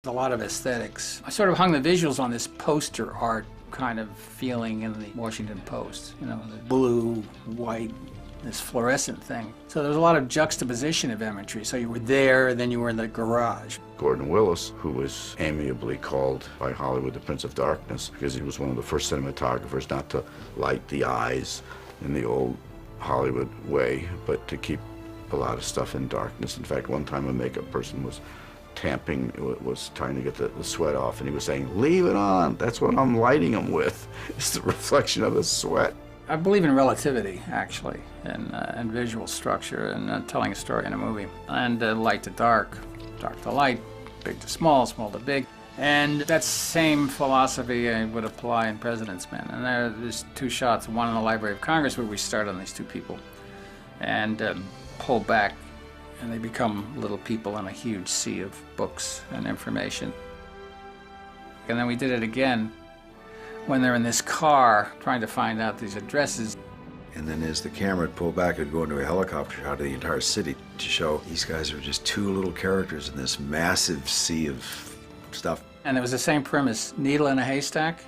A lot of aesthetics. I sort of hung the visuals on this poster art kind of feeling in the Washington Post. You know, the blue, white, this fluorescent thing. So there was a lot of juxtaposition of imagery. So you were there, then you were in the garage. Gordon Willis, who was amiably called by Hollywood the Prince of Darkness, because he was one of the first cinematographers not to light the eyes in the old Hollywood way, but to keep a lot of stuff in darkness. In fact, one time a makeup person was was trying to get the sweat off, and he was saying, "Leave it on, that's what I'm lighting them with." It's the reflection of the sweat. I believe in relativity, actually, and visual structure, and telling a story in a movie. And light to dark, dark to light, big to small, small to big. And that same philosophy would apply in President's Men. And there's two shots, one in the Library of Congress where we start on these two people and pull back, and they become little people in a huge sea of books and information. And then we did it again when they're in this car trying to find out these addresses. And then as the camera would pull back, it would go into a helicopter shot of the entire city to show these guys are just two little characters in this massive sea of stuff. And it was the same premise, needle in a haystack,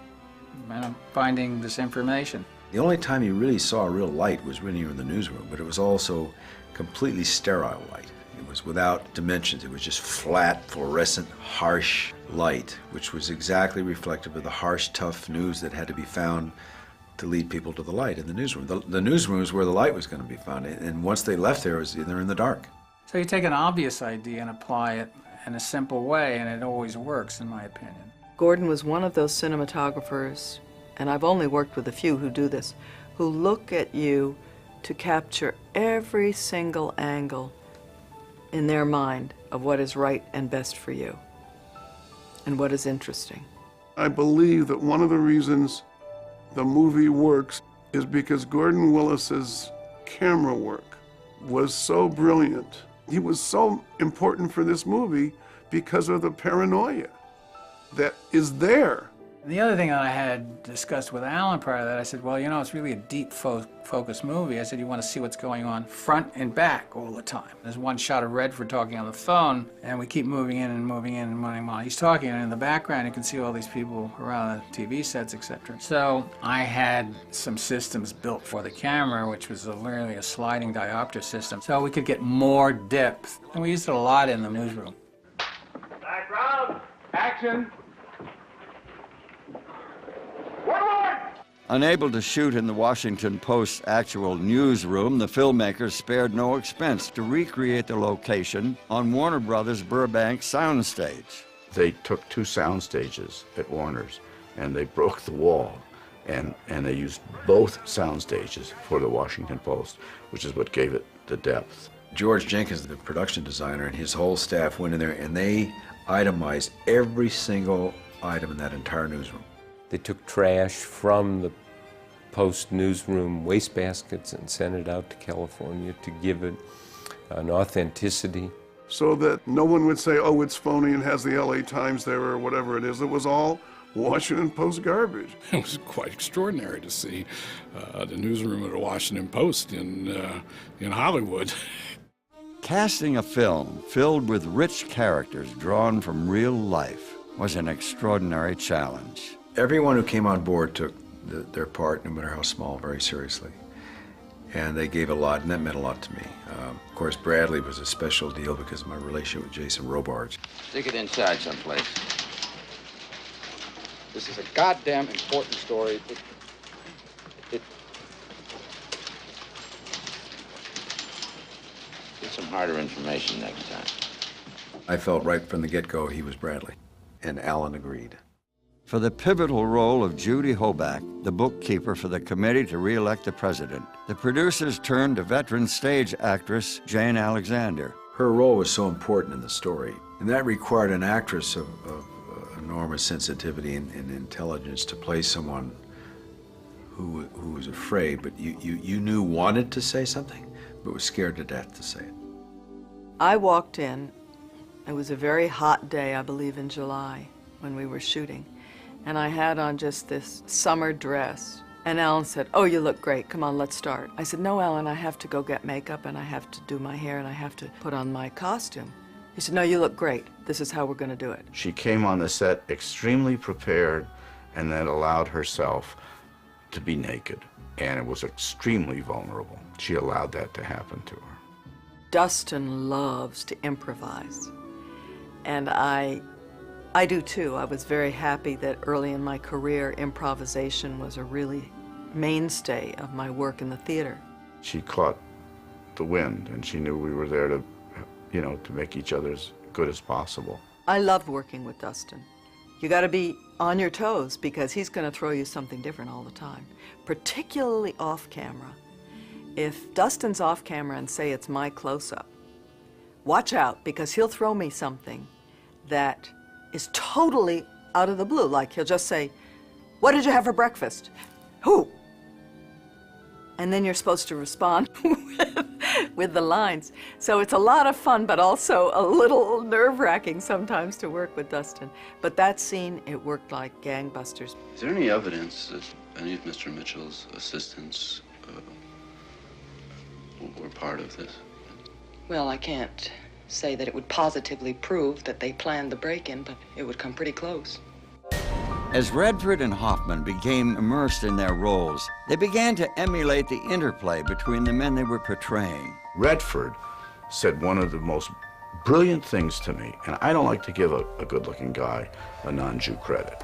finding this information. The only time you really saw real light was when you were in the newsroom, but it was also completely sterile light. It was without dimensions. It was just flat, fluorescent, harsh light, which was exactly reflective of the harsh, tough news that had to be found to lead people to the light in the newsroom. The newsroom is where the light was going to be found, and once they left there, they're in the dark. So you take an obvious idea and apply it in a simple way, and it always works, in my opinion. Gordon was one of those cinematographers, and I've only worked with a few who do this, who look at you to capture every single angle in their mind of what is right and best for you and what is interesting. I believe that one of the reasons the movie works is because Gordon Willis's camera work was so brilliant. He was so important for this movie because of the paranoia that is there. The other thing that I had discussed with Alan prior to that, I said, well, you know, it's really a deep focus movie. I said, you want to see what's going on front and back all the time. There's one shot of Redford talking on the phone, and we keep moving in and moving in and moving while he's talking, and in the background you can see all these people around the TV sets, etc. So I had some systems built for the camera, which was literally a sliding diopter system, so we could get more depth. And we used it a lot in the newsroom. Background, action. Unable to shoot in the Washington Post's actual newsroom, the filmmakers spared no expense to recreate the location on Warner Brothers' Burbank soundstage. They took two sound stages at Warner's, and they broke the wall, and they used both sound stages for the Washington Post, which is what gave it the depth. George Jenkins, the production designer, and his whole staff went in there, and they itemized every single item in that entire newsroom. They took trash from the Post newsroom wastebaskets and sent it out to California to give it an authenticity. So that no one would say, oh, it's phony and has the LA Times there or whatever it is. It was all Washington Post garbage. It was quite extraordinary to see the newsroom of the Washington Post in Hollywood. Casting a film filled with rich characters drawn from real life was an extraordinary challenge. Everyone who came on board took their part, no matter how small, very seriously. And they gave a lot, and that meant a lot to me. Of course, Bradley was a special deal because of my relationship with Jason Robards. Stick it inside someplace. This is a goddamn important story. Get some harder information next time. I felt right from the get-go he was Bradley, and Alan agreed. For the pivotal role of Judy Hoback, the bookkeeper for the committee to re-elect the president, the producers turned to veteran stage actress Jane Alexander. Her role was so important in the story, and that required an actress of enormous sensitivity and intelligence to play someone who was afraid, but you knew wanted to say something, but was scared to death to say it. I walked in. It was a very hot day, I believe in July, when we were shooting. And I had on just this summer dress. And Alan said, oh, you look great. Come on, let's start. I said, no, Alan, I have to go get makeup, and I have to do my hair, and I have to put on my costume. He said, no, you look great. This is how we're going to do it. She came on the set extremely prepared and then allowed herself to be naked. And it was extremely vulnerable. She allowed that to happen to her. Dustin loves to improvise. And I do too. I was very happy that early in my career, improvisation was a really mainstay of my work in the theater. She caught the wind, and she knew we were there to, you know, to make each other as good as possible. I loved working with Dustin. You got to be on your toes because he's going to throw you something different all the time, particularly off camera. If Dustin's off camera and say it's my close-up, watch out because he'll throw me something that is totally out of the blue. Like he'll just say, what did you have for breakfast? Who? And then you're supposed to respond with the lines. So it's a lot of fun, but also a little nerve-wracking sometimes to work with Dustin. But that scene, it worked like gangbusters. Is there any evidence that any of Mr. Mitchell's assistants were part of this? Well, I can't say that it would positively prove that they planned the break-in, but it would come pretty close. As Redford and Hoffman became immersed in their roles, they began to emulate the interplay between the men they were portraying. Redford said one of the most brilliant things to me, and I don't like to give a good-looking guy a non-Jew credit,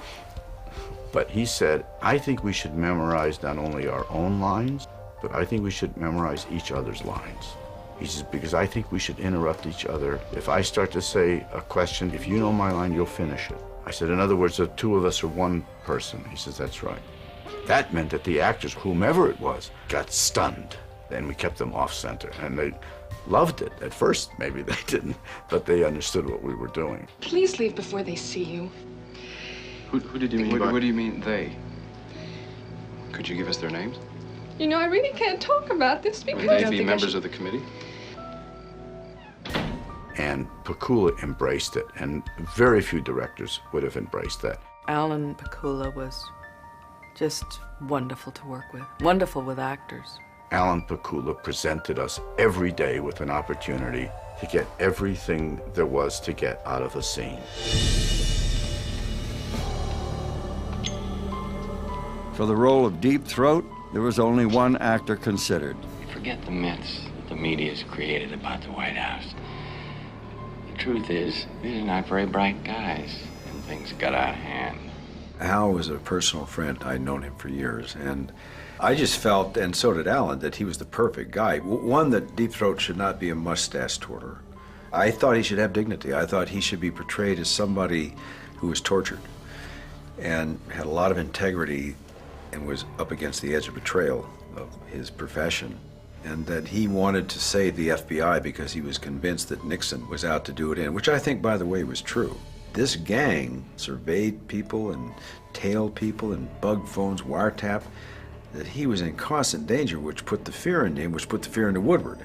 but he said, I think we should memorize not only our own lines, but I think we should memorize each other's lines. He says, because I think we should interrupt each other. If I start to say a question, if you know my line, you'll finish it. I said, in other words, the two of us are one person. He says, that's right. That meant that the actors, whomever it was, got stunned. And we kept them off center. And they loved it. At first, maybe they didn't, but they understood what we were doing. Please leave before they see you. Who did you mean? What do you mean, they? Could you give us their names? You know, I really can't talk about this because... Would they be members of the committee? And Pakula embraced it, and very few directors would have embraced that. Alan Pakula was just wonderful to work with, wonderful with actors. Alan Pakula presented us every day with an opportunity to get everything there was to get out of a scene. For the role of Deep Throat, there was only one actor considered. Forget the myths that the media's created about the White House. The truth is, these are not very bright guys, and things got out of hand. Al was a personal friend. I'd known him for years, and I just felt, and so did Alan, that he was the perfect guy. One, that Deep Throat should not be a mustache twirler. I thought he should have dignity. I thought he should be portrayed as somebody who was tortured and had a lot of integrity and was up against the edge of betrayal of his profession, and that he wanted to save the FBI because he was convinced that Nixon was out to do it in, which I think, by the way, was true. This gang surveyed people and tailed people and bugged phones, wiretap, that he was in constant danger, which put the fear into him, which put the fear into Woodward.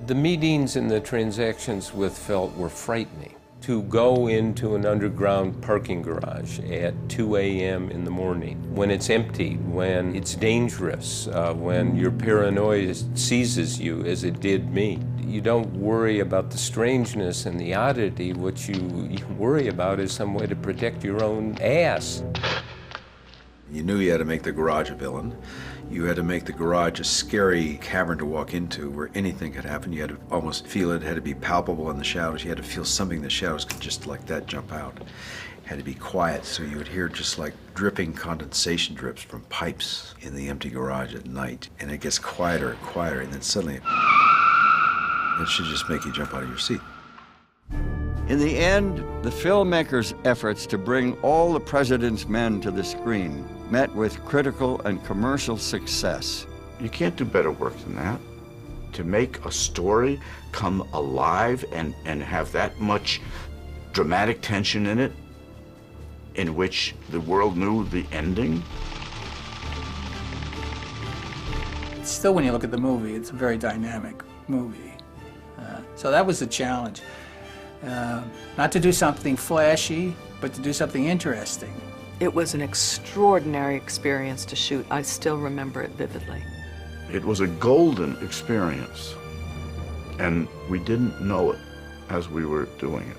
The meetings and the transactions with Felt were frightening. To go into an underground parking garage at 2 a.m. in the morning, when it's empty, when it's dangerous, when your paranoia seizes you, as it did me. You don't worry about the strangeness and the oddity. What you worry about is some way to protect your own ass. You knew you had to make the garage a villain. You had to make the garage a scary cavern to walk into where anything could happen. You had to almost feel it, had to be palpable in the shadows. You had to feel something in the shadows could just like that jump out. It had to be quiet, so you would hear just like dripping condensation drips from pipes in the empty garage at night. And it gets quieter and quieter, and then suddenly it should just make you jump out of your seat. In the end, the filmmakers' efforts to bring all the President's Men to the screen met with critical and commercial success. You can't do better work than that. To make a story come alive and have that much dramatic tension in it, in which the world knew the ending. Still, when you look at the movie, it's a very dynamic movie. So that was the challenge. Not to do something flashy, but to do something interesting. It was an extraordinary experience to shoot. I still remember it vividly. It was a golden experience, and we didn't know it as we were doing it.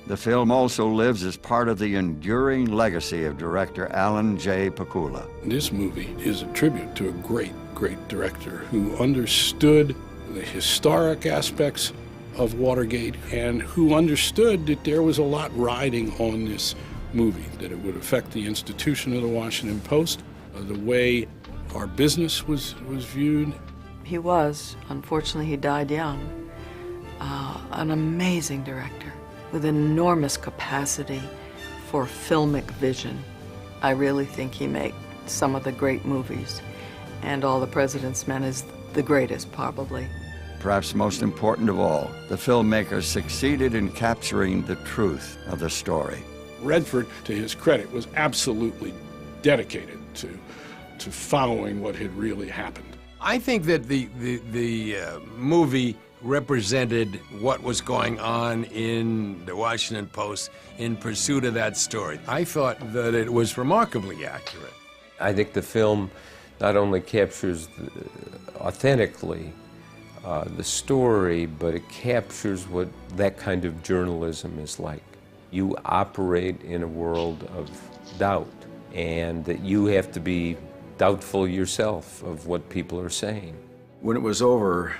The film also lives as part of the enduring legacy of director Alan J. Pakula. This movie is a tribute to a great, great director who understood the historic aspects of Watergate and who understood that there was a lot riding on this movie, that it would affect the institution of the Washington Post, the way our business was viewed. He was. Unfortunately, he died young. An amazing director with enormous capacity for filmic vision. I really think he made some of the great movies, and All the President's Men is the greatest, probably. Perhaps most important of all, the filmmakers succeeded in capturing the truth of the story. Redford, to his credit, was absolutely dedicated to following what had really happened. I think that the movie represented what was going on in the Washington Post in pursuit of that story. I thought that it was remarkably accurate. I think the film not only captures authentically the story, but it captures what that kind of journalism is like. You operate in a world of doubt, and that you have to be doubtful yourself of what people are saying. When it was over,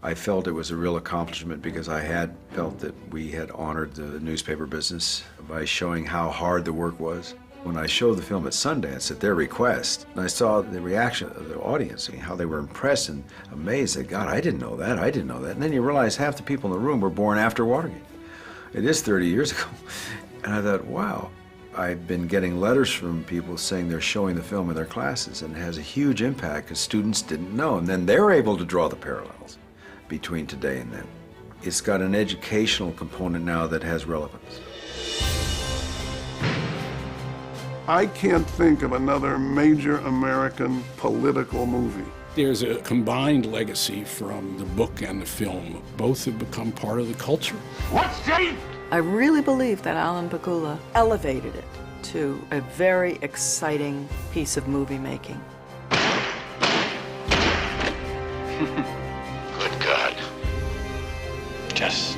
I felt it was a real accomplishment because I had felt that we had honored the newspaper business by showing how hard the work was. When I showed the film at Sundance at their request, and I saw the reaction of the audience, how they were impressed and amazed that, God, I didn't know that, I didn't know that. And then you realize half the people in the room were born after Watergate. It is 30 years ago. And I thought, wow. I've been getting letters from people saying they're showing the film in their classes, and it has a huge impact because students didn't know. And then they're able to draw the parallels between today and then. It's got an educational component now that has relevance. I can't think of another major American political movie. There's a combined legacy from the book and the film. Both have become part of the culture. What's Jake? I really believe that Alan Pakula elevated it to a very exciting piece of movie making. Good God. Just